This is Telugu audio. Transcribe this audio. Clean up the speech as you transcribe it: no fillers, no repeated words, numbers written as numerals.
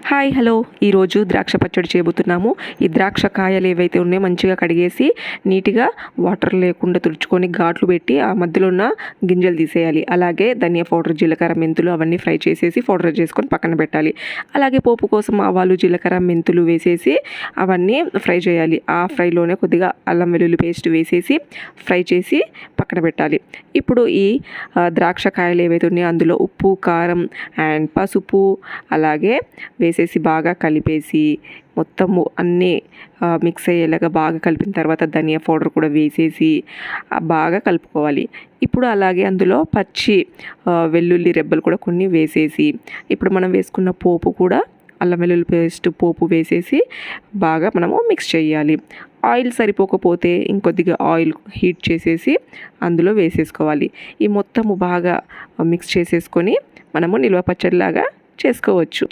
హాయ్ హలో ఈరోజు ద్రాక్ష పచ్చడి చేయబోతున్నాము. ఈ ద్రాక్ష కాయలు ఏవైతే ఉన్నాయో మంచిగా కడిగేసి నీట్గా వాటర్ లేకుండా తుడుచుకొని ఘాట్లు పెట్టి ఆ మధ్యలో ఉన్న గింజలు తీసేయాలి. అలాగే ధనియా పౌడర్, జీలకర్ర, మెంతులు అవన్నీ ఫ్రై చేసేసి పౌడర్ చేసుకొని పక్కన పెట్టాలి. అలాగే పోపు కోసం ఆవాలు, జీలకర్ర, మెంతులు వేసేసి అవన్నీ ఫ్రై చేయాలి. ఆ ఫ్రైలోనే కొద్దిగా అల్లం వెల్లుల్లి పేస్ట్ వేసేసి ఫ్రై చేసి పక్కన పెట్టాలి. ఇప్పుడు ఈ ద్రాక్ష కాయలు ఏవైతే ఉన్నాయో అందులో ఉప్పు, కారం అండ్ పసుపు అలాగే వేసేసి బాగా కలిపేసి మొత్తము అన్నీ మిక్స్ అయ్యేలాగా బాగా కలిపిన తర్వాత ధనియా పౌడర్ కూడా వేసేసి బాగా కలుపుకోవాలి. ఇప్పుడు అలాగే అందులో పచ్చి వెల్లుల్లి రెబ్బలు కూడా కొన్ని వేసేసి ఇప్పుడు మనం వేసుకున్న పోపు కూడా అల్లం వెల్లుల్లి పేస్ట్ పోపు వేసేసి బాగా మనము మిక్స్ చేయాలి. ఆయిల్ సరిపోకపోతే ఇంకొద్దిగా ఆయిల్ హీట్ చేసేసి అందులో వేసేసుకోవాలి. ఈ మొత్తము బాగా మిక్స్ చేసేసుకొని మనము నిల్వ పచ్చడిలాగా చేసుకోవచ్చు.